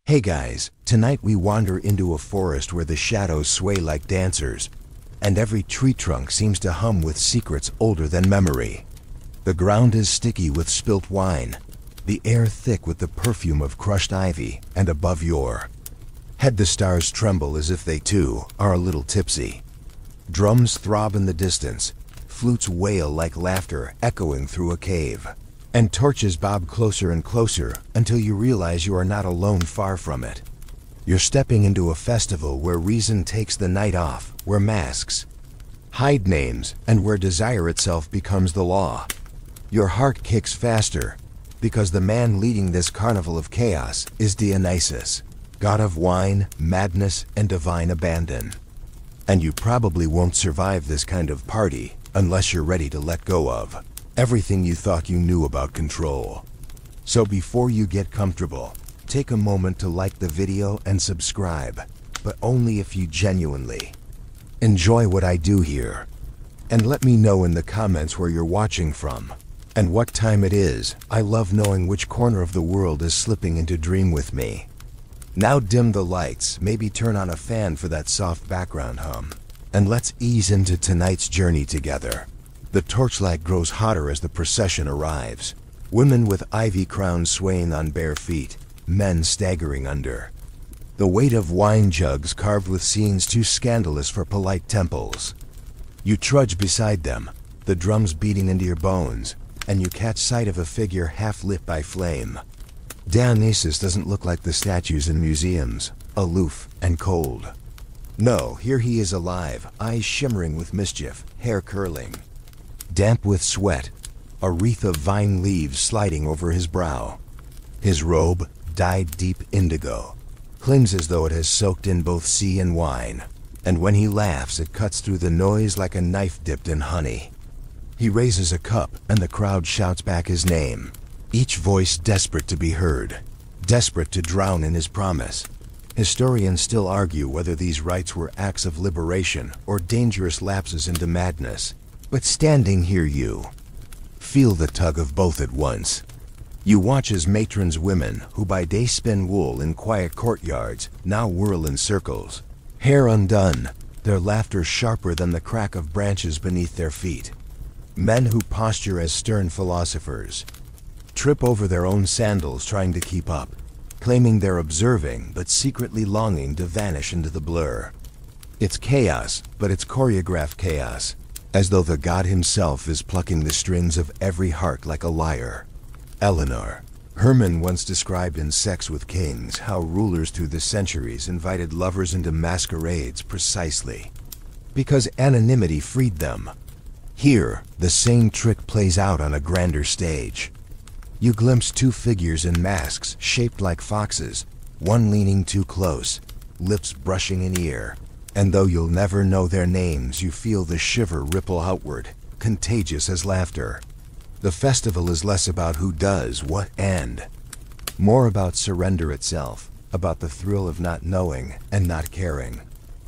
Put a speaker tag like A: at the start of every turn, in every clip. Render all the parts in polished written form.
A: Hey guys, tonight we wander into a forest where the shadows sway like dancers, and every tree trunk seems to hum with secrets older than memory. The ground is sticky with spilt wine, the air thick with the perfume of crushed ivy, and above your head the stars tremble as if they too are a little tipsy. Drums throb in the distance, flutes wail like laughter echoing through a cave, and torches bob closer and closer until you realize you are not alone far from it. You're stepping into a festival where reason takes the night off, where masks hide names, and where desire itself becomes the law. Your heart kicks faster, because the man leading this carnival of chaos is Dionysus, god of wine, madness, and divine abandon. And you probably won't survive this kind of party unless you're ready to let go of everything you thought you knew about control. So before you get comfortable, take a moment to like the video and subscribe, but only if you genuinely enjoy what I do here. And let me know in the comments where you're watching from and what time it is. I love knowing which corner of the world is slipping into dream with me. Now dim the lights, maybe turn on a fan for that soft background hum, and let's ease into tonight's journey together. The torchlight grows hotter as the procession arrives. Women with ivy crowns swaying on bare feet, men staggering under the weight of wine jugs carved with scenes too scandalous for polite temples. You trudge beside them, the drums beating into your bones, and you catch sight of a figure half lit by flame. Dionysus doesn't look like the statues in museums, aloof and cold. No, here he is alive, eyes shimmering with mischief, hair curling, damp with sweat, a wreath of vine leaves sliding over his brow. His robe, dyed deep indigo, clings as though it has soaked in both sea and wine, and when he laughs it cuts through the noise like a knife dipped in honey. He raises a cup and the crowd shouts back his name, each voice desperate to be heard, desperate to drown in his promise. Historians still argue whether these rites were acts of liberation or dangerous lapses into madness. But standing here you feel the tug of both at once. You watch as matrons, women who by day spin wool in quiet courtyards, now whirl in circles, hair undone, their laughter sharper than the crack of branches beneath their feet. Men who posture as stern philosophers, trip over their own sandals trying to keep up, claiming they're observing but secretly longing to vanish into the blur. It's chaos, but it's choreographed chaos, as though the god himself is plucking the strings of every heart like a lyre. Eleanor Herman once described in Sex with Kings how rulers through the centuries invited lovers into masquerades precisely because anonymity freed them. Here, the same trick plays out on a grander stage. You glimpse two figures in masks shaped like foxes, one leaning too close, lips brushing in ear. And though you'll never know their names, you feel the shiver ripple outward, contagious as laughter. The festival is less about who does what and more about surrender itself, about the thrill of not knowing and not caring.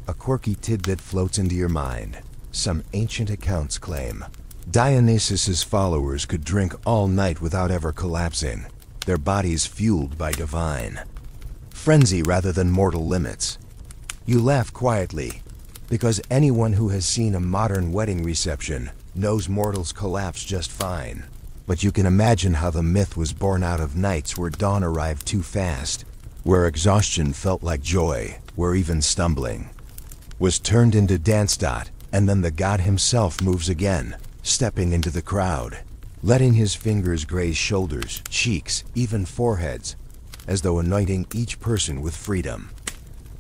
A: A quirky tidbit floats into your mind. Some ancient accounts claim Dionysus's followers could drink all night without ever collapsing, their bodies fueled by divine frenzy rather than mortal limits. You laugh quietly, because anyone who has seen a modern wedding reception knows mortals collapse just fine. But you can imagine how the myth was born out of nights where dawn arrived too fast, where exhaustion felt like joy, where even stumbling was turned into dance dot, and then the god himself moves again, stepping into the crowd, letting his fingers graze shoulders, cheeks, even foreheads, as though anointing each person with freedom.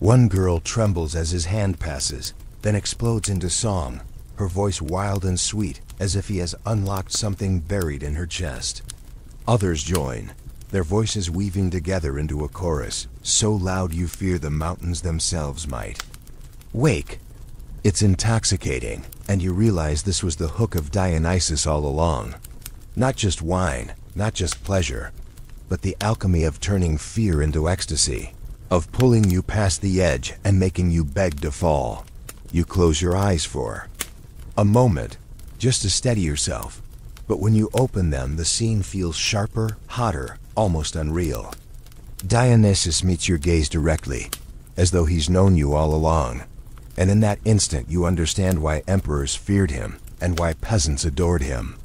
A: One girl trembles as his hand passes, then explodes into song, her voice wild and sweet, as if he has unlocked something buried in her chest. Others join, their voices weaving together into a chorus, so loud you fear the mountains themselves might wake. It's intoxicating, and you realize this was the hook of Dionysus all along. Not just wine, not just pleasure, but the alchemy of turning fear into ecstasy, of pulling you past the edge and making you beg to fall. You close your eyes for a moment, just to steady yourself, but when you open them, the scene feels sharper, hotter, almost unreal. Dionysus meets your gaze directly, as though he's known you all along. And in that instant you understand why emperors feared him and why peasants adored him.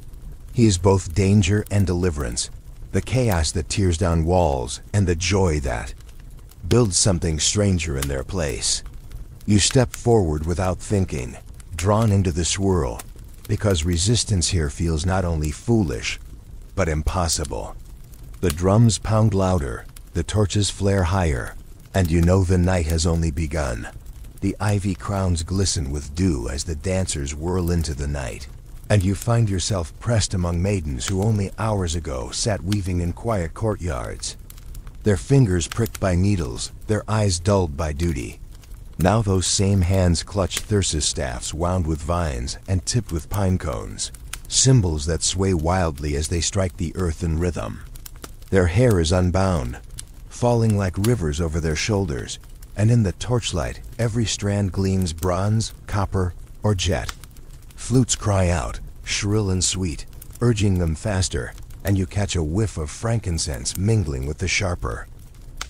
A: He is both danger and deliverance, the chaos that tears down walls and the joy that builds something stranger in their place. You step forward without thinking, drawn into the swirl, because resistance here feels not only foolish, but impossible. The drums pound louder, the torches flare higher, and you know the night has only begun. The ivy crowns glisten with dew as the dancers whirl into the night, and you find yourself pressed among maidens who only hours ago sat weaving in quiet courtyards. Their fingers pricked by needles, their eyes dulled by duty. Now those same hands clutch thyrsus staffs wound with vines and tipped with pine cones, symbols that sway wildly as they strike the earth in rhythm. Their hair is unbound, falling like rivers over their shoulders, and in the torchlight every strand gleams bronze, copper, or jet. Flutes cry out, shrill and sweet, urging them faster, and you catch a whiff of frankincense mingling with the sharper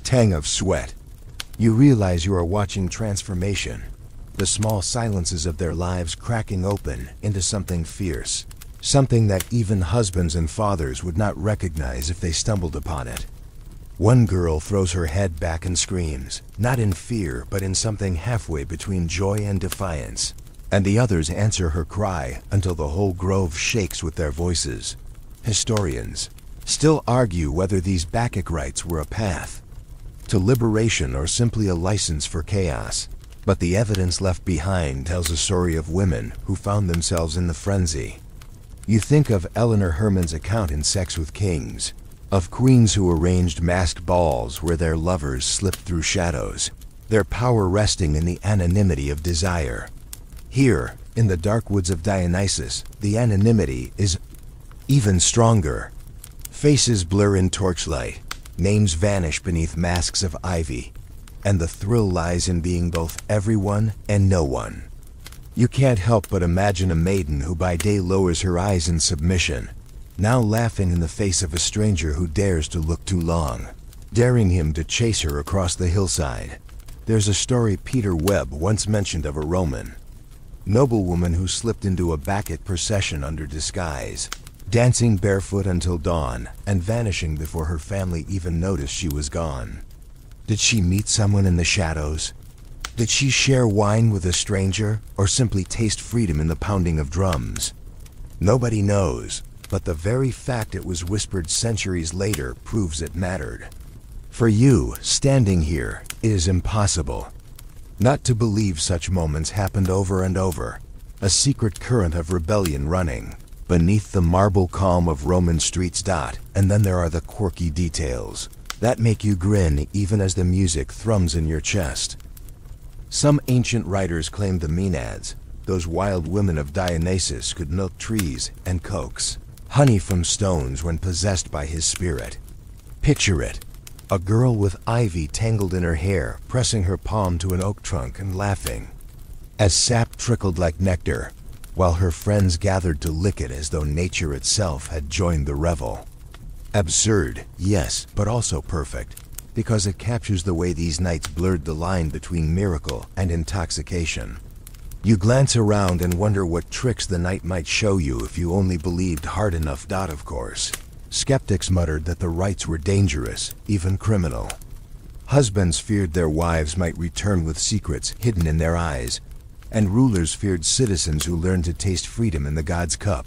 A: tang of sweat. You realize you are watching transformation, the small silences of their lives cracking open into something fierce, something that even husbands and fathers would not recognize if they stumbled upon it. One girl throws her head back and screams, not in fear but in something halfway between joy and defiance, and the others answer her cry until the whole grove shakes with their voices. Historians still argue whether these Bacchic rites were a path to liberation or simply a license for chaos, but the evidence left behind tells a story of women who found themselves in the frenzy. You think of Eleanor Herman's account in Sex with Kings, of queens who arranged masked balls where their lovers slipped through shadows, their power resting in the anonymity of desire. Here, in the dark woods of Dionysus, the anonymity is even stronger. Faces blur in torchlight, names vanish beneath masks of ivy, and the thrill lies in being both everyone and no one. You can't help but imagine a maiden who by day lowers her eyes in submission, now laughing in the face of a stranger who dares to look too long, daring him to chase her across the hillside. There's a story Peter Webb once mentioned of a Roman noblewoman who slipped into a Bacchic procession under disguise, dancing barefoot until dawn and vanishing before her family even noticed she was gone. Did she meet someone in the shadows? Did she share wine with a stranger, or simply taste freedom in the pounding of drums? Nobody knows, but the very fact it was whispered centuries later proves it mattered. For you, standing here, it is impossible not to believe such moments happened over and over, a secret current of rebellion running beneath the marble calm of Roman streets. And then there are the quirky details that make you grin even as the music thrums in your chest. Some ancient writers claim the Maenads, those wild women of Dionysus, could milk trees and coax honey from stones when possessed by his spirit. Picture it, a girl with ivy tangled in her hair, pressing her palm to an oak trunk and laughing as sap trickled like nectar, while her friends gathered to lick it as though nature itself had joined the revel. Absurd, yes, but also perfect, because it captures the way these nights blurred the line between miracle and intoxication. You glance around and wonder what tricks the night might show you if you only believed hard enough. Of course, skeptics muttered that the rites were dangerous, even criminal. Husbands feared their wives might return with secrets hidden in their eyes, and rulers feared citizens who learned to taste freedom in the god's cup.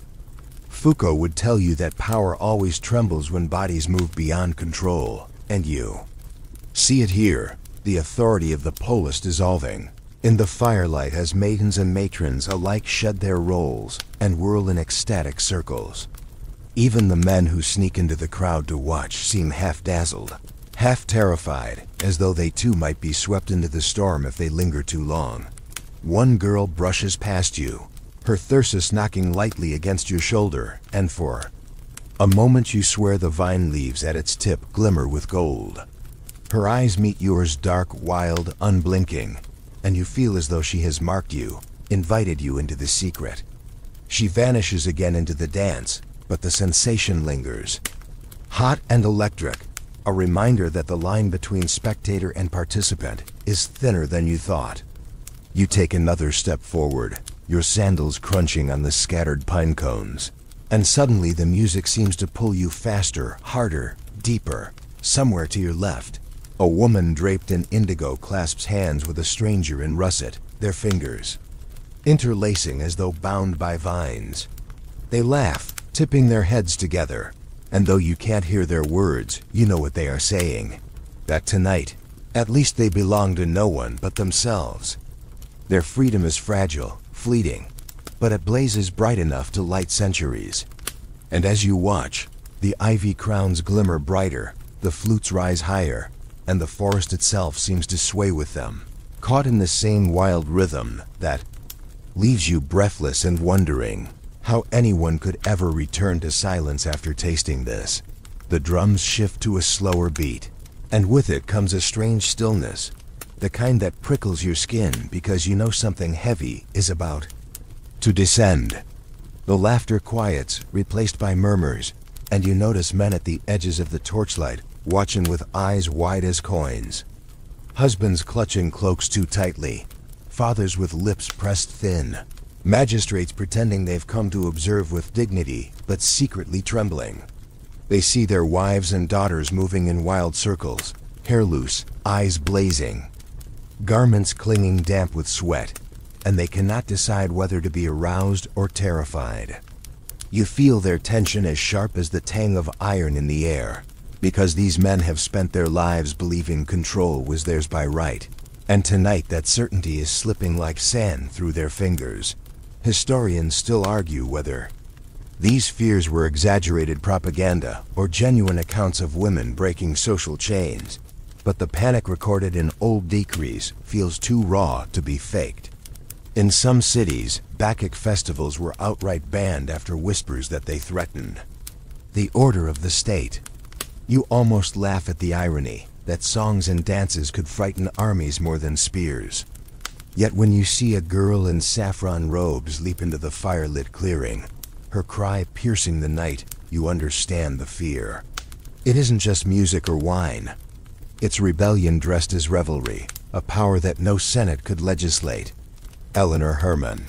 A: Foucault would tell you that power always trembles when bodies move beyond control, and you see it here, the authority of the polis dissolving in the firelight as maidens and matrons alike shed their roles and whirl in ecstatic circles. Even the men who sneak into the crowd to watch seem half-dazzled, half-terrified, as though they too might be swept into the storm if they linger too long. One girl brushes past you, her thyrsus knocking lightly against your shoulder, and for a moment you swear the vine leaves at its tip glimmer with gold. Her eyes meet yours, dark, wild, unblinking, and you feel as though she has marked you, invited you into the secret. She vanishes again into the dance, but the sensation lingers. Hot and electric, a reminder that the line between spectator and participant is thinner than you thought. You take another step forward, your sandals crunching on the scattered pine cones, and suddenly the music seems to pull you faster, harder, deeper. Somewhere to your left, a woman draped in indigo clasps hands with a stranger in russet, their fingers interlacing as though bound by vines. They laugh, tipping their heads together, and though you can't hear their words, you know what they are saying. That tonight, at least they belong to no one but themselves. Their freedom is fragile, fleeting, but it blazes bright enough to light centuries. And as you watch, the ivy crowns glimmer brighter, the flutes rise higher, and the forest itself seems to sway with them, caught in the same wild rhythm that leaves you breathless and wondering how anyone could ever return to silence after tasting this. The drums shift to a slower beat, and with it comes a strange stillness, the kind that prickles your skin because you know something heavy is about to descend. The laughter quiets, replaced by murmurs, and you notice men at the edges of the torchlight, watching with eyes wide as coins. Husbands clutching cloaks too tightly, fathers with lips pressed thin, magistrates pretending they've come to observe with dignity, but secretly trembling. They see their wives and daughters moving in wild circles, hair loose, eyes blazing, garments clinging damp with sweat, and they cannot decide whether to be aroused or terrified. You feel their tension as sharp as the tang of iron in the air, because these men have spent their lives believing control was theirs by right, and tonight that certainty is slipping like sand through their fingers. Historians still argue whether these fears were exaggerated propaganda or genuine accounts of women breaking social chains, but the panic recorded in old decrees feels too raw to be faked. In some cities, Bacchic festivals were outright banned after whispers that they threatened the order of the state. You almost laugh at the irony that songs and dances could frighten armies more than spears. Yet when you see a girl in saffron robes leap into the firelit clearing, her cry piercing the night, you understand the fear. It isn't just music or wine. It's rebellion dressed as revelry, a power that no senate could legislate. Eleanor Herman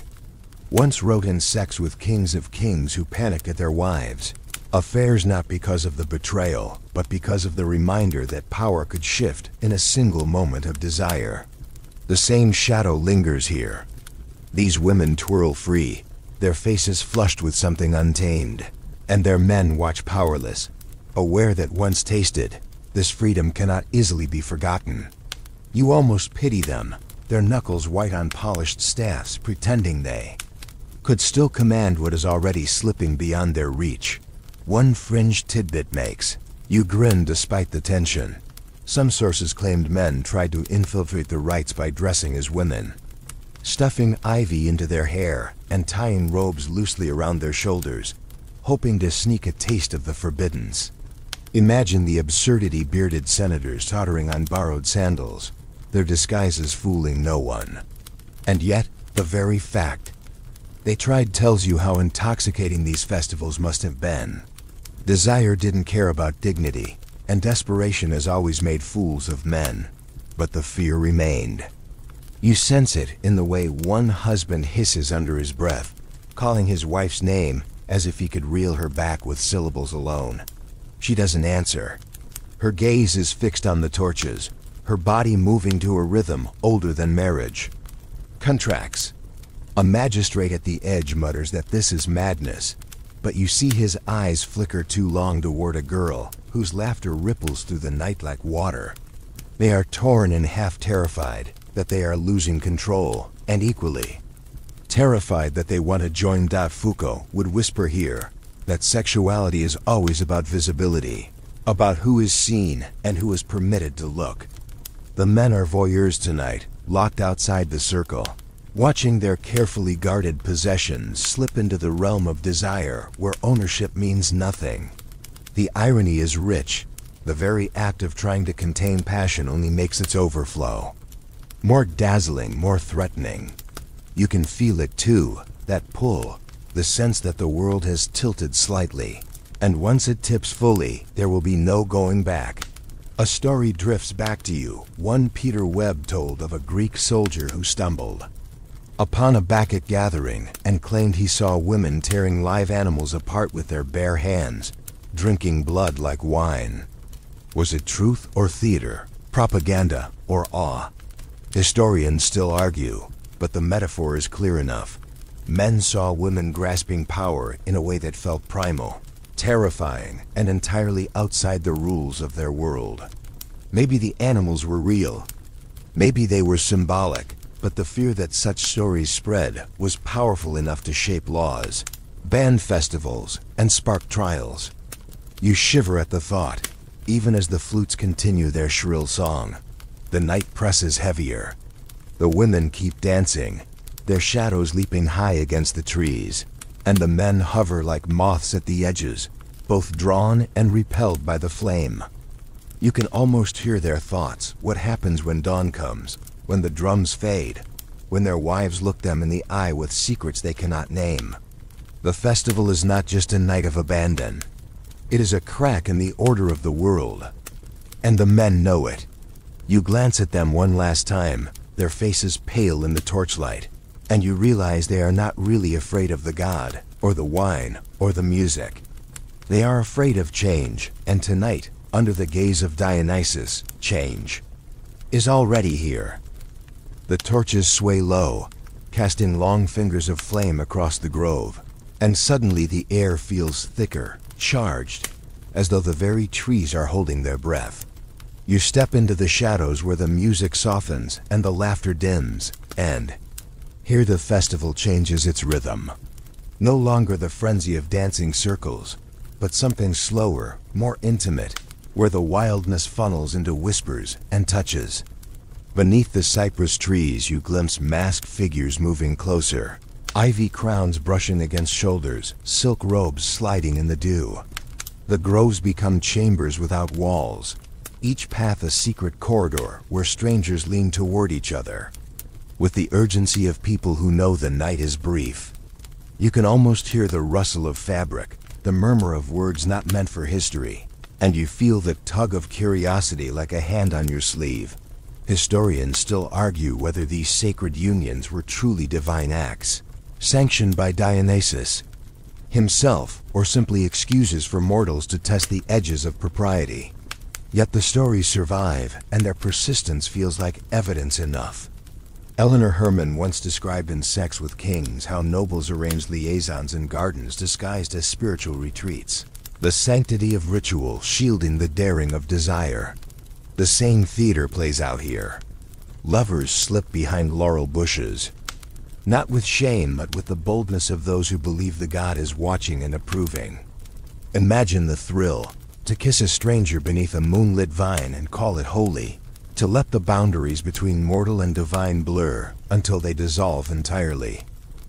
A: once wrote in Sex with Kings of Kings who panicked at their wives. Affairs not because of the betrayal, but because of the reminder that power could shift in a single moment of desire. The same shadow lingers here. These women twirl free, their faces flushed with something untamed, and their men watch powerless, aware that once tasted, this freedom cannot easily be forgotten. You almost pity them, their knuckles white on polished staffs, pretending they could still command what is already slipping beyond their reach. One fringe tidbit makes you grin despite the tension. Some sources claimed men tried to infiltrate the rites by dressing as women, stuffing ivy into their hair and tying robes loosely around their shoulders, hoping to sneak a taste of the forbiddance. Imagine the absurdity: bearded senators tottering on borrowed sandals, their disguises fooling no one. And yet, the very fact they tried tells you how intoxicating these festivals must have been. Desire didn't care about dignity, and desperation has always made fools of men. But the fear remained. You sense it in the way one husband hisses under his breath, calling his wife's name as if he could reel her back with syllables alone. She doesn't answer. Her gaze is fixed on the torches, her body moving to a rhythm older than marriage. Contracts. A magistrate at the edge mutters that this is madness, but you see his eyes flicker too long toward a girl whose laughter ripples through the night like water. They are torn and half terrified that they are losing control, and equally terrified that they want to join. Foucault would whisper here that sexuality is always about visibility, about who is seen and who is permitted to look. The men are voyeurs tonight, locked outside the circle, watching their carefully guarded possessions slip into the realm of desire where ownership means nothing. The irony is rich. The very act of trying to contain passion only makes its overflow more dazzling, more threatening. You can feel it too, that pull, the sense that the world has tilted slightly, and once it tips fully, there will be no going back. A story drifts back to you, one Peter Webb told of a Greek soldier who stumbled upon a Bacchic gathering and claimed he saw women tearing live animals apart with their bare hands, drinking blood like wine. Was it truth or theater, propaganda or awe? Historians still argue, but the metaphor is clear enough. Men saw women grasping power in a way that felt primal, terrifying, and entirely outside the rules of their world. Maybe the animals were real. Maybe they were symbolic, but the fear that such stories spread was powerful enough to shape laws, ban festivals, and spark trials. You shiver at the thought, even as the flutes continue their shrill song. The night presses heavier. The women keep dancing, their shadows leaping high against the trees, and the men hover like moths at the edges, both drawn and repelled by the flame. You can almost hear their thoughts, what happens when dawn comes, when the drums fade, when their wives look them in the eye with secrets they cannot name. The festival is not just a night of abandon. It is a crack in the order of the world. And the men know it. You glance at them one last time, their faces pale in the torchlight, and you realize they are not really afraid of the god, or the wine, or the music. They are afraid of change, and tonight, under the gaze of Dionysus, change is already here. The torches sway low, casting long fingers of flame across the grove, and suddenly the air feels thicker, charged, as though the very trees are holding their breath. You step into the shadows where the music softens and the laughter dims, and here the festival changes its rhythm. No longer the frenzy of dancing circles, but something slower, more intimate, where the wildness funnels into whispers and touches. Beneath the cypress trees you glimpse masked figures moving closer, ivy crowns brushing against shoulders, silk robes sliding in the dew. The groves become chambers without walls, each path a secret corridor where strangers lean toward each other, with the urgency of people who know the night is brief. You can almost hear the rustle of fabric, the murmur of words not meant for history, and you feel the tug of curiosity like a hand on your sleeve. Historians still argue whether these sacred unions were truly divine acts, sanctioned by Dionysus himself, or simply excuses for mortals to test the edges of propriety. Yet the stories survive, and their persistence feels like evidence enough. Eleanor Herman once described in Sex with Kings how nobles arranged liaisons in gardens disguised as spiritual retreats, the sanctity of ritual shielding the daring of desire. The same theater plays out here. Lovers slip behind laurel bushes, not with shame but with the boldness of those who believe the god is watching and approving. Imagine the thrill, to kiss a stranger beneath a moonlit vine and call it holy, to let the boundaries between mortal and divine blur until they dissolve entirely.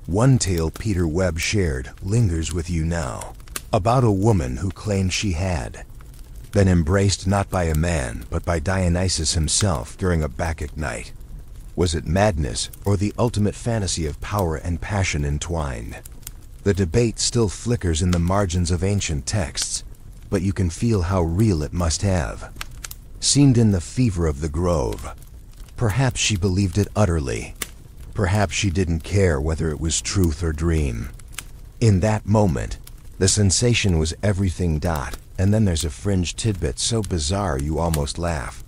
A: One tale Peter Webb shared lingers with you now, about a woman who claimed she had been embraced not by a man but by Dionysus himself during a Bacchic night. Was it madness or the ultimate fantasy of power and passion entwined? The debate still flickers in the margins of ancient texts, but you can feel how real it must have seemed in the fever of the grove. Perhaps she believed it utterly. Perhaps she didn't care whether it was truth or dream. In that moment, the sensation was everything. And then there's a fringe tidbit so bizarre you almost laugh.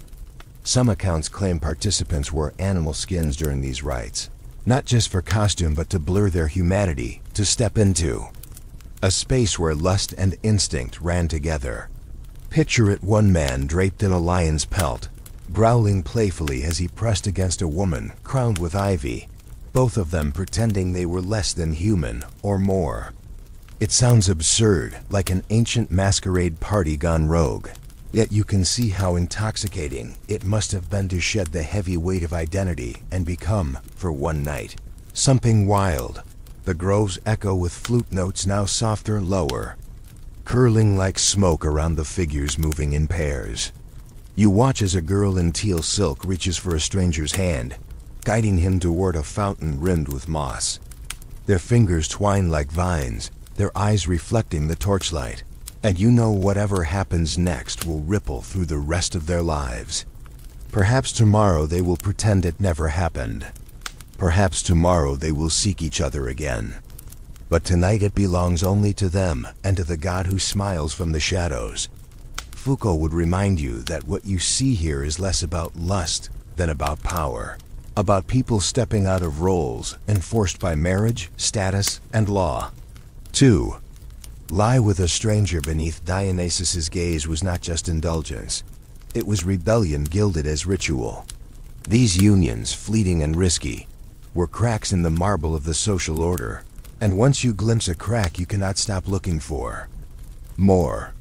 A: Some accounts claim participants wore animal skins during these rites, not just for costume but to blur their humanity, to step into a space where lust and instinct ran together. Picture it: one man draped in a lion's pelt, growling playfully as he pressed against a woman crowned with ivy, both of them pretending they were less than human or more. It sounds absurd, like an ancient masquerade party gone rogue. Yet you can see how intoxicating it must have been to shed the heavy weight of identity and become, for one night, something wild. The groves echo with flute notes now softer, lower, curling like smoke around the figures moving in pairs. You watch as a girl in teal silk reaches for a stranger's hand, guiding him toward a fountain rimmed with moss. Their fingers twine like vines, their eyes reflecting the torchlight. And you know whatever happens next will ripple through the rest of their lives. Perhaps tomorrow they will pretend it never happened. Perhaps tomorrow they will seek each other again. But tonight it belongs only to them and to the god who smiles from the shadows. Foucault would remind you that what you see here is less about lust than about power. About people stepping out of roles enforced by marriage, status, and law. 2. Lie with a stranger beneath Dionysus's gaze was not just indulgence. It was rebellion gilded as ritual. These unions, fleeting and risky, were cracks in the marble of the social order. And once you glimpse a crack you cannot stop looking for more.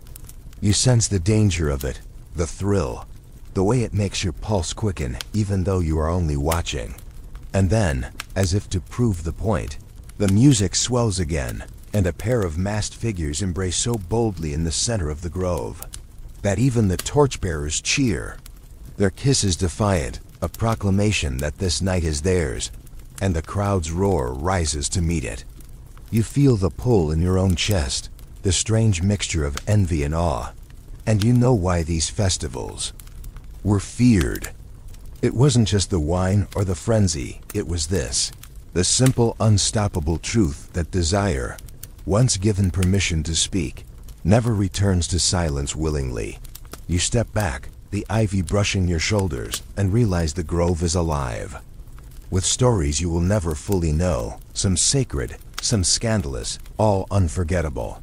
A: You sense the danger of it, the thrill, the way it makes your pulse quicken even though you are only watching. And then, as if to prove the point, the music swells again, and a pair of masked figures embrace so boldly in the center of the grove that even the torchbearers cheer. Their kiss is defiant, a proclamation that this night is theirs, and the crowd's roar rises to meet it. You feel the pull in your own chest, the strange mixture of envy and awe, and you know why these festivals were feared. It wasn't just the wine or the frenzy, it was this, the simple, unstoppable truth that desire, once given permission to speak, never returns to silence willingly. You step back, the ivy brushing your shoulders, and realize the grove is alive. With stories you will never fully know, some sacred, some scandalous, all unforgettable.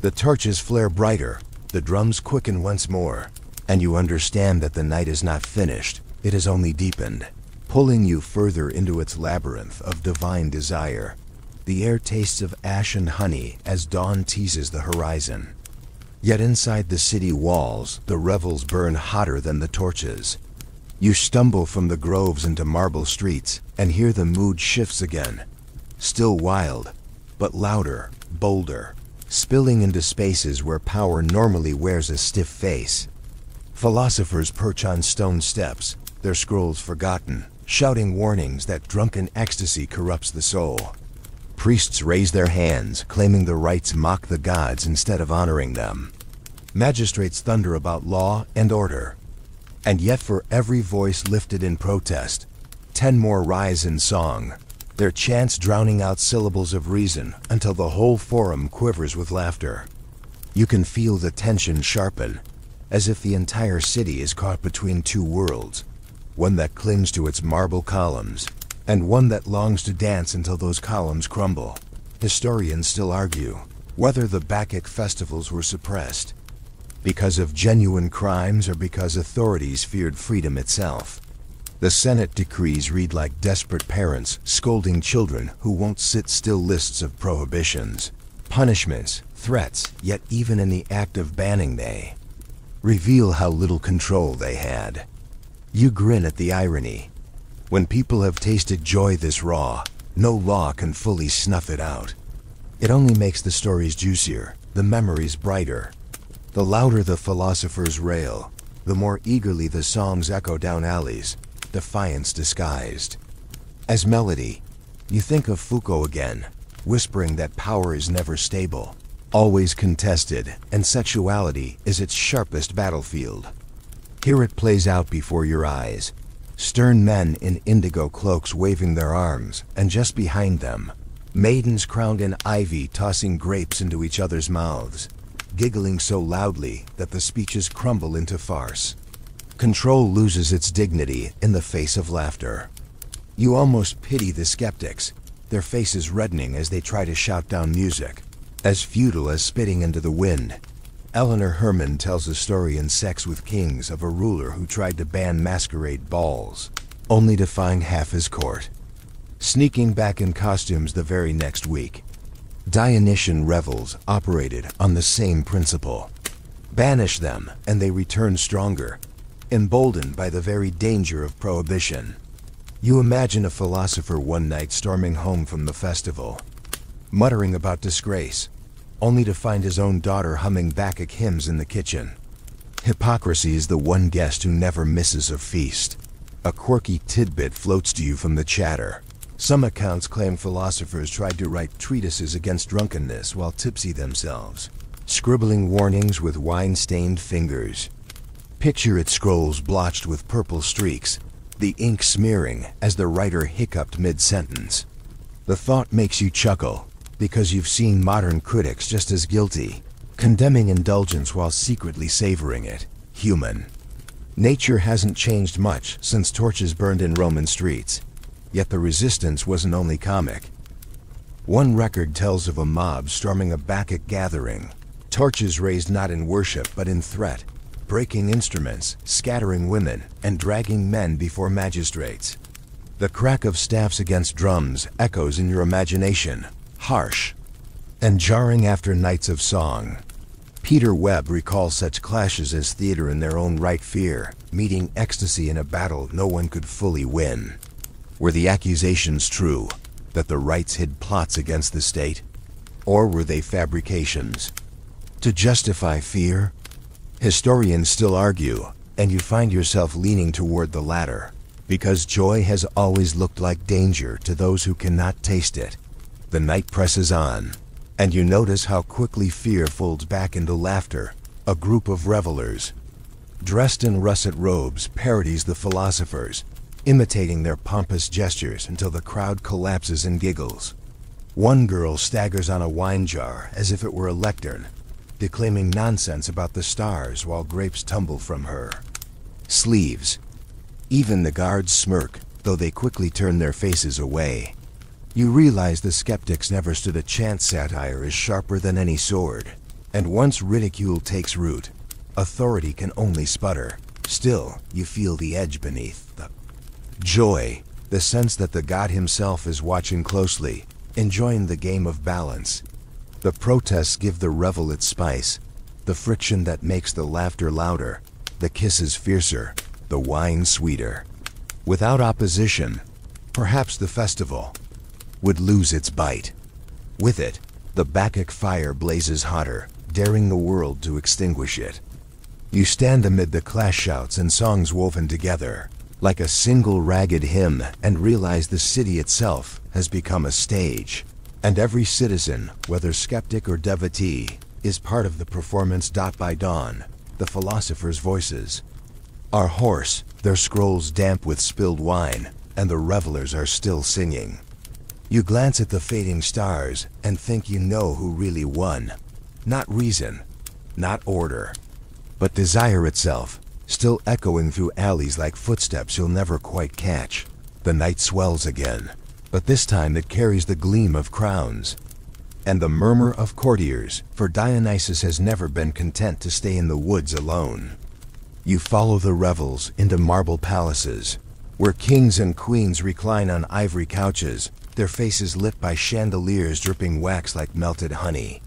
A: The torches flare brighter, the drums quicken once more, and you understand that the night is not finished, it has only deepened, pulling you further into its labyrinth of divine desire. The air tastes of ash and honey as dawn teases the horizon. Yet inside the city walls, the revels burn hotter than the torches. You stumble from the groves into marble streets, and hear the mood shifts again. Still wild, but louder, bolder, spilling into spaces where power normally wears a stiff face. Philosophers perch on stone steps, their scrolls forgotten, shouting warnings that drunken ecstasy corrupts the soul. Priests raise their hands, claiming the rites mock the gods instead of honoring them. Magistrates thunder about law and order. And yet for every voice lifted in protest, 10 more rise in song, their chants drowning out syllables of reason until the whole forum quivers with laughter. You can feel the tension sharpen, as if the entire city is caught between two worlds, one that clings to its marble columns, and one that longs to dance until those columns crumble. Historians still argue whether the Bacchic festivals were suppressed because of genuine crimes or because authorities feared freedom itself. The Senate decrees read like desperate parents scolding children who won't sit still. Lists of prohibitions, punishments, threats, yet even in the act of banning they reveal how little control they had. You grin at the irony. When people have tasted joy this raw, no law can fully snuff it out. It only makes the stories juicier, the memories brighter. The louder the philosophers rail, the more eagerly the songs echo down alleys, defiance disguised as melody. You think of Foucault again, whispering that power is never stable, always contested, and sexuality is its sharpest battlefield. Here it plays out before your eyes. Stern men in indigo cloaks waving their arms, and just behind them, maidens crowned in ivy tossing grapes into each other's mouths, giggling so loudly that the speeches crumble into farce. Control loses its dignity in the face of laughter. You almost pity the skeptics, their faces reddening as they try to shout down music, as futile as spitting into the wind. Eleanor Herman tells a story in Sex with Kings of a ruler who tried to ban masquerade balls, only to find half his court sneaking back in costumes the very next week. Dionysian revels operated on the same principle. Banish them, and they return stronger, emboldened by the very danger of prohibition. You imagine a philosopher one night storming home from the festival, muttering about disgrace, only to find his own daughter humming Bacchic hymns in the kitchen. Hypocrisy is the one guest who never misses a feast. A quirky tidbit floats to you from the chatter. Some accounts claim philosophers tried to write treatises against drunkenness while tipsy themselves. scribbling warnings with wine-stained fingers. Picture its scrolls blotched with purple streaks, the ink smearing as the writer hiccuped mid-sentence. The thought makes you chuckle, because you've seen modern critics just as guilty, condemning indulgence while secretly savoring it. Human. Nature hasn't changed much since torches burned in Roman streets, yet the resistance wasn't only comic. One record tells of a mob storming a Bacchic gathering, torches raised not in worship but in threat, breaking instruments, scattering women, and dragging men before magistrates. The crack of staffs against drums echoes in your imagination, harsh and jarring after nights of song. Peter Webb recalls such clashes as theater in their own right, fear, meeting ecstasy in a battle no one could fully win. Were the accusations true, that the rites hid plots against the state? Or were they fabrications to justify fear? Historians still argue, and you find yourself leaning toward the latter, because joy has always looked like danger to those who cannot taste it. The night presses on, and you notice how quickly fear folds back into laughter. A group of revelers, dressed in russet robes, parodies the philosophers, imitating their pompous gestures until the crowd collapses and giggles. One girl staggers on a wine jar as if it were a lectern, declaiming nonsense about the stars while grapes tumble from her sleeves. Even the guards smirk, though they quickly turn their faces away. You realize the skeptics never stood a chance. Satire is sharper than any sword, and once ridicule takes root, authority can only sputter. Still, you feel the edge beneath the joy, the sense that the god himself is watching closely, enjoying the game of balance. The protests give the revel its spice, the friction that makes the laughter louder, the kisses fiercer, the wine sweeter. Without opposition, perhaps the festival would lose its bite. With it, the Bacchic fire blazes hotter, daring the world to extinguish it. You stand amid the clash shouts and songs woven together, like a single ragged hymn, and realize the city itself has become a stage, and every citizen, whether skeptic or devotee, is part of the performance. By dawn, the philosophers' voices are hoarse, their scrolls damp with spilled wine, and the revelers are still singing. You glance at the fading stars and think you know who really won. Not reason, not order, but desire itself, still echoing through alleys like footsteps you'll never quite catch. The night swells again, but this time it carries the gleam of crowns and the murmur of courtiers, for Dionysus has never been content to stay in the woods alone. You follow the revels into marble palaces, where kings and queens recline on ivory couches, their faces lit by chandeliers dripping wax like melted honey.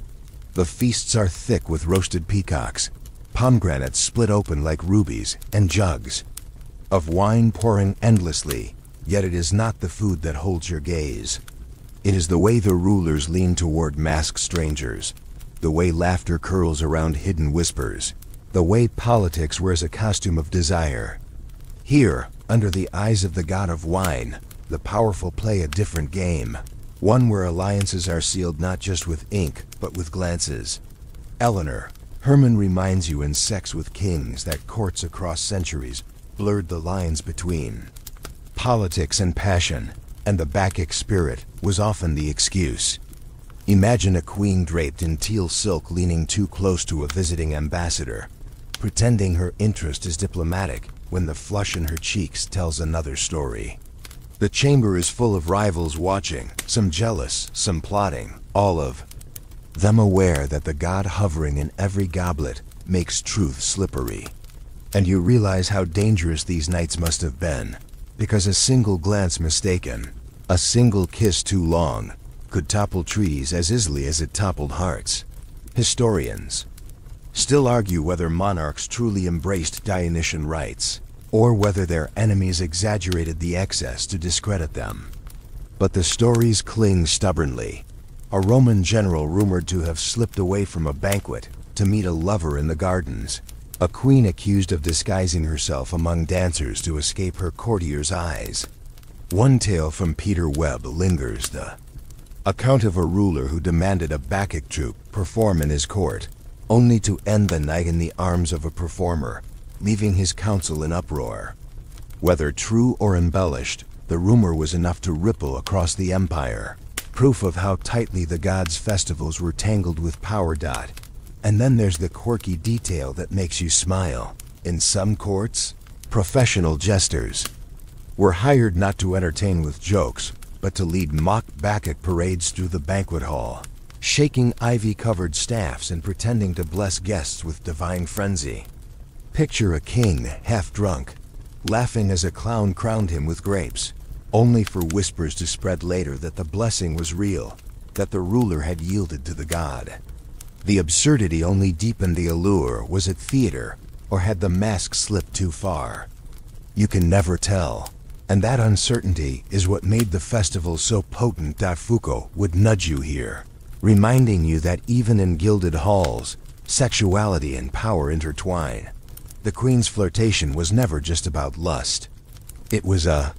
A: The feasts are thick with roasted peacocks, pomegranates split open like rubies, and jugs of wine pouring endlessly, yet it is not the food that holds your gaze. It is the way the rulers lean toward masked strangers, the way laughter curls around hidden whispers, the way politics wears a costume of desire. Here, under the eyes of the god of wine, the powerful play a different game, one where alliances are sealed not just with ink, but with glances. Eleanor, Herman reminds you in Sex with Kings that courts across centuries blurred the lines between politics and passion, and the Bacchic spirit was often the excuse. Imagine a queen draped in teal silk leaning too close to a visiting ambassador, pretending her interest is diplomatic when the flush in her cheeks tells another story. The chamber is full of rivals watching, some jealous, some plotting, all of them aware that the god hovering in every goblet makes truth slippery. And you realize how dangerous these nights must have been, because a single glance mistaken, a single kiss too long, could topple trees as easily as it toppled hearts. Historians still argue whether monarchs truly embraced Dionysian rites, or whether their enemies exaggerated the excess to discredit them. But the stories cling stubbornly. A Roman general rumored to have slipped away from a banquet to meet a lover in the gardens, a queen accused of disguising herself among dancers to escape her courtiers' eyes. One tale from Peter Webb lingers, the account of a ruler who demanded a Bacchic troupe perform in his court, only to end the night in the arms of a performer, leaving his council in uproar. Whether true or embellished, the rumor was enough to ripple across the empire, proof of how tightly the gods' festivals were tangled with power. And then there's the quirky detail that makes you smile. In some courts, professional jesters were hired not to entertain with jokes, but to lead mock Bacchic parades through the banquet hall, shaking ivy-covered staffs and pretending to bless guests with divine frenzy. Picture a king, half-drunk, laughing as a clown crowned him with grapes, only for whispers to spread later that the blessing was real, that the ruler had yielded to the god. The absurdity only deepened the allure. Was it theater, or had the mask slipped too far? You can never tell, and that uncertainty is what made the festival so potent. Foucault would nudge you here, reminding you that even in gilded halls, sexuality and power intertwine. The queen's flirtation was never just about lust. It was a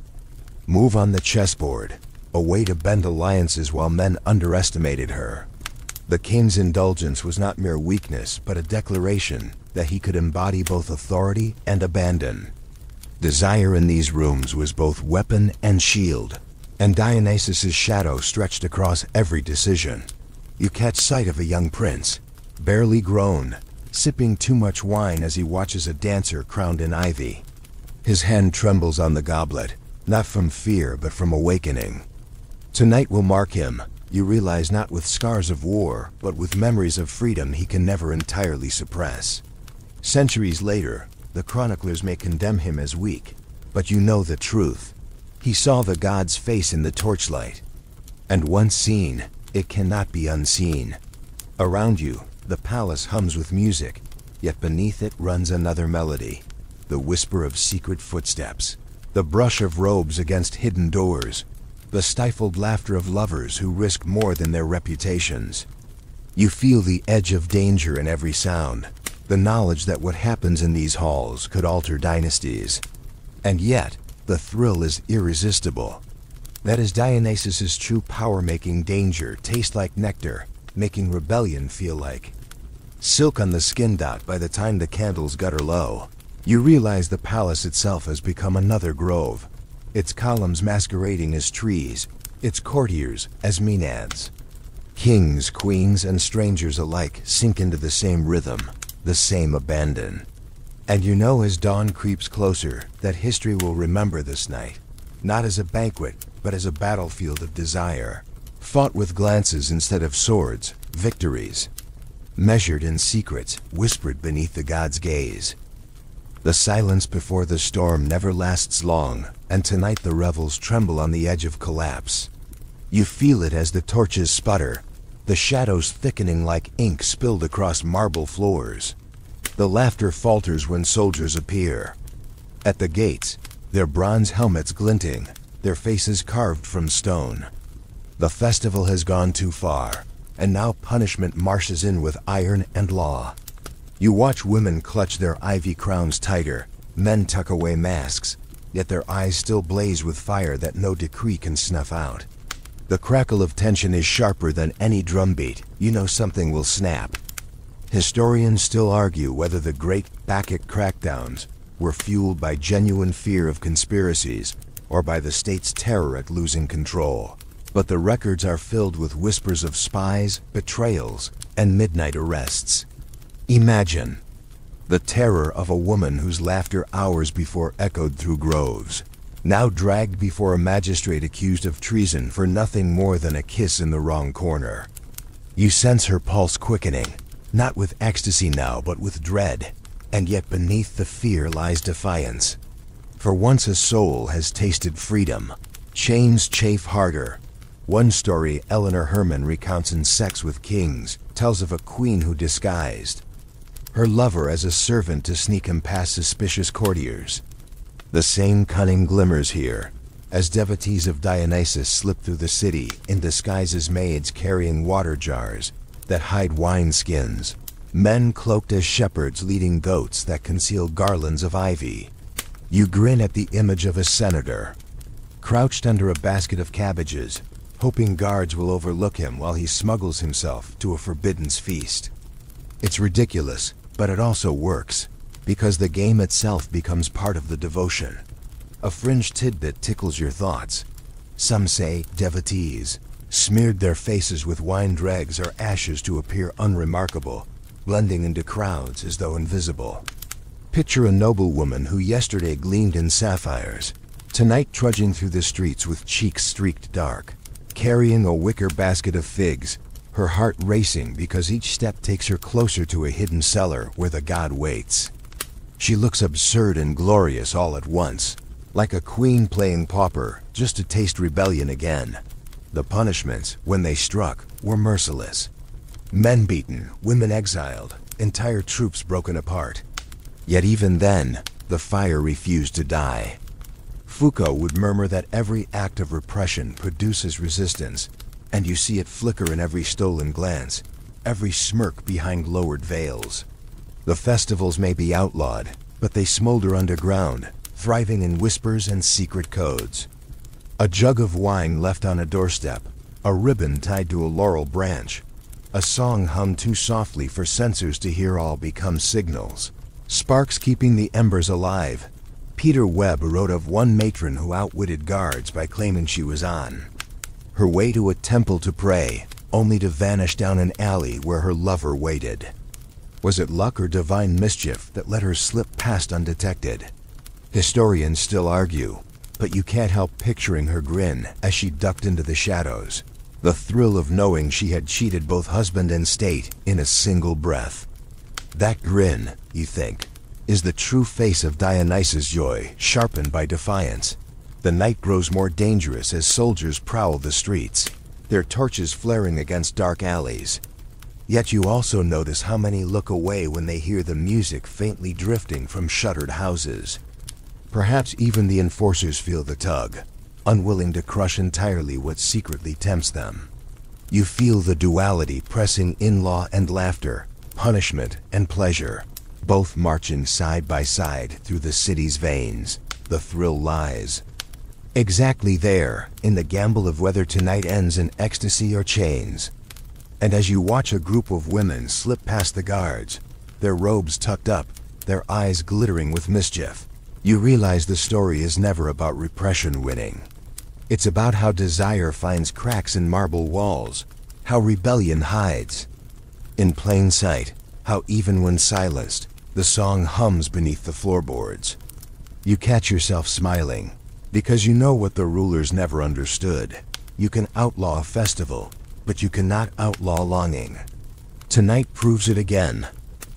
A: move on the chessboard, a way to bend alliances while men underestimated her. The king's indulgence was not mere weakness, but a declaration that he could embody both authority and abandon. Desire in these rooms was both weapon and shield, and Dionysus's shadow stretched across every decision. You catch sight of a young prince, barely grown, sipping too much wine as he watches a dancer crowned in ivy. His hand trembles on the goblet, not from fear but from awakening. Tonight will mark him, you realize, not with scars of war, but with memories of freedom he can never entirely suppress. Centuries later, the chroniclers may condemn him as weak, but you know the truth. He saw the god's face in the torchlight, and once seen, it cannot be unseen. Around you, the palace hums with music, yet beneath it runs another melody, the whisper of secret footsteps, the brush of robes against hidden doors, the stifled laughter of lovers who risk more than their reputations. You feel the edge of danger in every sound, the knowledge that what happens in these halls could alter dynasties. And yet, the thrill is irresistible. That is Dionysus's true power-making danger, taste like nectar, making rebellion feel like silk on the skin. By the time the candles gutter low, you realize the palace itself has become another grove, its columns masquerading as trees, its courtiers as maenads. Kings, queens, and strangers alike sink into the same rhythm, the same abandon. And you know as dawn creeps closer that history will remember this night, not as a banquet, but as a battlefield of desire, fought with glances instead of swords, victories measured in secrets, whispered beneath the god's gaze. The silence before the storm never lasts long, and tonight the revels tremble on the edge of collapse. You feel it as the torches sputter, the shadows thickening like ink spilled across marble floors. The laughter falters when soldiers appear. At the gates, their bronze helmets glinting, their faces carved from stone. The festival has gone too far, and now punishment marches in with iron and law. You watch women clutch their ivy crowns tighter, men tuck away masks, yet their eyes still blaze with fire that no decree can snuff out. The crackle of tension is sharper than any drumbeat. You know something will snap. Historians still argue whether the great Bacchic crackdowns were fueled by genuine fear of conspiracies or by the state's terror at losing control. But the records are filled with whispers of spies, betrayals, and midnight arrests. Imagine the terror of a woman whose laughter hours before echoed through groves, now dragged before a magistrate accused of treason for nothing more than a kiss in the wrong corner. You sense her pulse quickening, not with ecstasy now, but with dread, and yet beneath the fear lies defiance. For once a soul has tasted freedom, chains chafe harder. One story Eleanor Herman recounts in Sex with Kings tells of a queen who disguised her lover as a servant to sneak him past suspicious courtiers. The same cunning glimmers here, as devotees of Dionysus slip through the city in disguise as maids carrying water jars that hide wine skins, men cloaked as shepherds leading goats that conceal garlands of ivy. You grin at the image of a senator, crouched under a basket of cabbages, hoping guards will overlook him while he smuggles himself to a forbidden feast. It's ridiculous, but it also works, because the game itself becomes part of the devotion. A fringe tidbit tickles your thoughts. Some say devotees smeared their faces with wine dregs or ashes to appear unremarkable, blending into crowds as though invisible. Picture a noblewoman who yesterday gleamed in sapphires, tonight trudging through the streets with cheeks streaked dark, carrying a wicker basket of figs, her heart racing because each step takes her closer to a hidden cellar where the god waits. She looks absurd and glorious all at once, like a queen playing pauper just to taste rebellion again. The punishments, when they struck, were merciless. Men beaten, women exiled, entire troops broken apart. Yet even then, the fire refused to die. Foucault would murmur that every act of repression produces resistance, and you see it flicker in every stolen glance, every smirk behind lowered veils. The festivals may be outlawed, but they smolder underground, thriving in whispers and secret codes. A jug of wine left on a doorstep, a ribbon tied to a laurel branch, a song hummed too softly for censors to hear all become signals. Sparks keeping the embers alive. Peter Webb wrote of one matron who outwitted guards by claiming she was on her way to a temple to pray, only to vanish down an alley where her lover waited. Was it luck or divine mischief that let her slip past undetected? Historians still argue, but you can't help picturing her grin as she ducked into the shadows, the thrill of knowing she had cheated both husband and state in a single breath. That grin, you think, is the true face of Dionysus' joy, sharpened by defiance. The night grows more dangerous as soldiers prowl the streets, their torches flaring against dark alleys. Yet you also notice how many look away when they hear the music faintly drifting from shuttered houses. Perhaps even the enforcers feel the tug, unwilling to crush entirely what secretly tempts them. You feel the duality pressing in, law and laughter, punishment and pleasure, both marching side by side through the city's veins. The thrill lies exactly there, in the gamble of whether tonight ends in ecstasy or chains. And as you watch a group of women slip past the guards, their robes tucked up, their eyes glittering with mischief, you realize the story is never about repression winning. It's about how desire finds cracks in marble walls, how rebellion hides in plain sight, how even when silenced, the song hums beneath the floorboards. You catch yourself smiling, because you know what the rulers never understood. You can outlaw a festival, but you cannot outlaw longing. Tonight proves it again,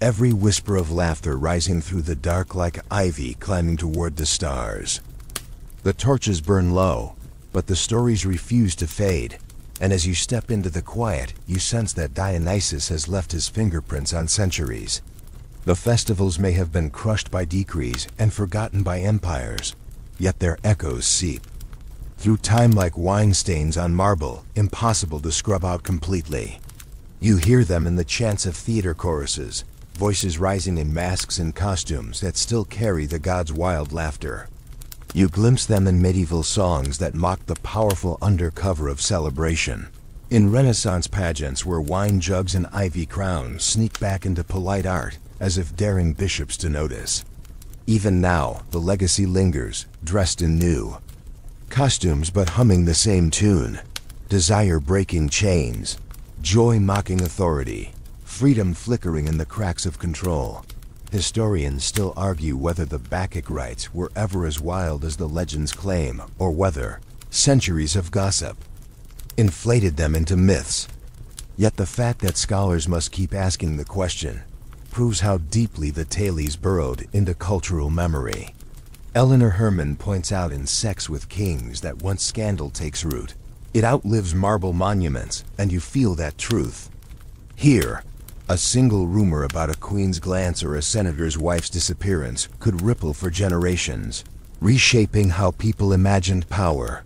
A: every whisper of laughter rising through the dark like ivy climbing toward the stars. The torches burn low, but the stories refuse to fade, and as you step into the quiet, you sense that Dionysus has left his fingerprints on centuries. The festivals may have been crushed by decrees and forgotten by empires, yet their echoes seep through time like wine stains on marble, impossible to scrub out completely. You hear them in the chants of theater choruses, voices rising in masks and costumes that still carry the gods' wild laughter. You glimpse them in medieval songs that mock the powerful undercover of celebration, in Renaissance pageants where wine jugs and ivy crowns sneak back into polite art as if daring bishops to notice. Even now, the legacy lingers, dressed in new costumes but humming the same tune. Desire breaking chains, joy mocking authority, freedom flickering in the cracks of control. Historians still argue whether the Bacchic rites were ever as wild as the legends claim, or whether centuries of gossip inflated them into myths. Yet the fact that scholars must keep asking the question proves how deeply the tales burrowed into cultural memory. Eleanor Herman points out in Sex with Kings that once scandal takes root, it outlives marble monuments, and you feel that truth. Here, a single rumor about a queen's glance or a senator's wife's disappearance could ripple for generations, reshaping how people imagined power.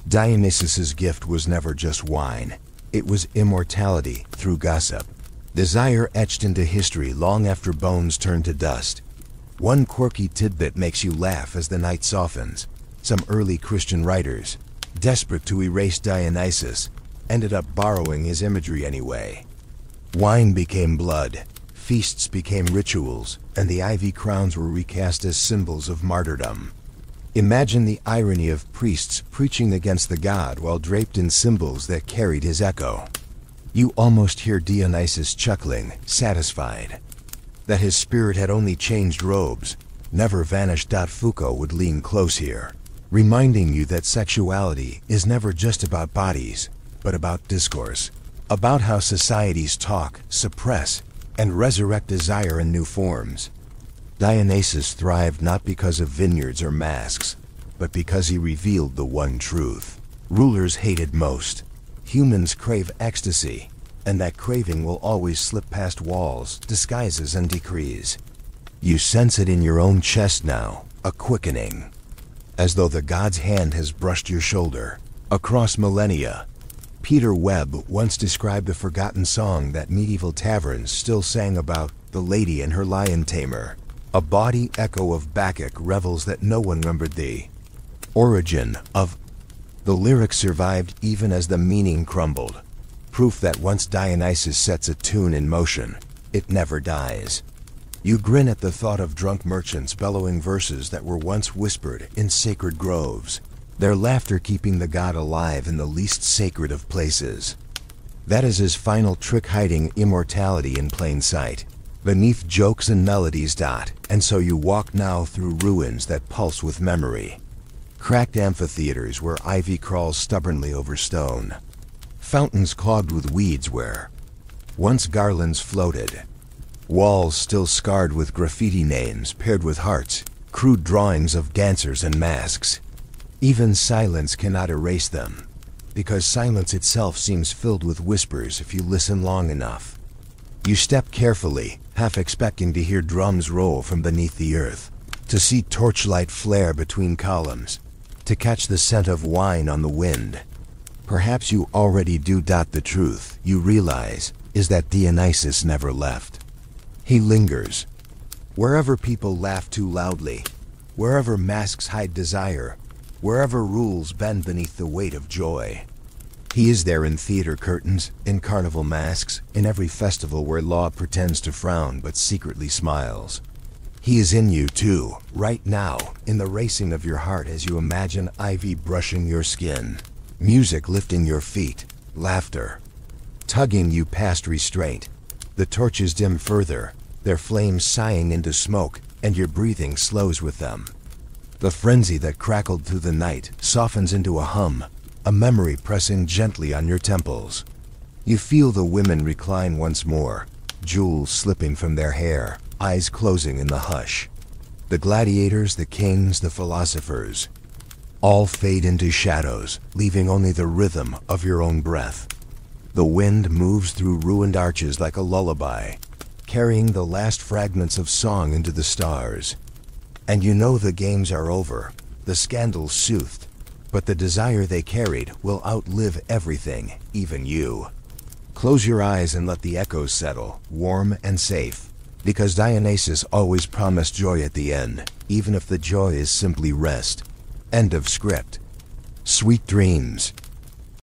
A: Dionysus's gift was never just wine. It was immortality through gossip. Desire etched into history long after bones turned to dust. One quirky tidbit makes you laugh as the night softens. Some early Christian writers, desperate to erase Dionysus, ended up borrowing his imagery anyway. Wine became blood, Feasts became rituals, and the ivy crowns were recast as symbols of martyrdom. Imagine the irony of priests preaching against the god while draped in symbols that carried his echo. You almost hear Dionysus chuckling, satisfied that his spirit had only changed robes, never vanished. Foucault would lean close here, reminding you that sexuality is never just about bodies, but about discourse, about how societies talk, suppress, and resurrect desire in new forms. Dionysus thrived not because of vineyards or masks, but because he revealed the one truth rulers hated most. Humans crave ecstasy, and that craving will always slip past walls, disguises, and decrees. You sense it in your own chest now, a quickening, as though the god's hand has brushed your shoulder. Across millennia, Peter Webb once described a forgotten song that medieval taverns still sang about the lady and her lion tamer. A bawdy echo of Bacchic revels that no one remembered. The origin of the lyric survived even as the meaning crumbled. Proof that once Dionysus sets a tune in motion, it never dies. You grin at the thought of drunk merchants bellowing verses that were once whispered in sacred groves, their laughter keeping the god alive in the least sacred of places. That is his final trick, hiding immortality in plain sight, beneath jokes and melodies. And so you walk now through ruins that pulse with memory. Cracked amphitheaters where ivy crawls stubbornly over stone. Fountains clogged with weeds where once garlands floated. Walls still scarred with graffiti names paired with hearts, crude drawings of dancers and masks. Even silence cannot erase them, because silence itself seems filled with whispers if you listen long enough. You step carefully, half expecting to hear drums roll from beneath the earth, to see torchlight flare between columns, to catch the scent of wine on the wind. Perhaps you already do. The truth, you realize, is that Dionysus never left. He lingers. Wherever people laugh too loudly, wherever masks hide desire, wherever rules bend beneath the weight of joy. He is there in theater curtains, in carnival masks, in every festival where law pretends to frown but secretly smiles. He is in you too, right now, in the racing of your heart as you imagine ivy brushing your skin, music lifting your feet, laughter tugging you past restraint. The torches dim further, their flames sighing into smoke, and your breathing slows with them. The frenzy that crackled through the night softens into a hum, a memory pressing gently on your temples. You feel the women recline once more, jewels slipping from their hair, eyes closing in the hush. The gladiators, the kings, the philosophers, all fade into shadows, leaving only the rhythm of your own breath. The wind moves through ruined arches like a lullaby, carrying the last fragments of song into the stars. And you know the games are over, the scandals soothed, but the desire they carried will outlive everything, even you. Close your eyes and let the echoes settle, warm and safe, because Dionysus always promised joy at the end, even if the joy is simply rest. End of script. Sweet dreams.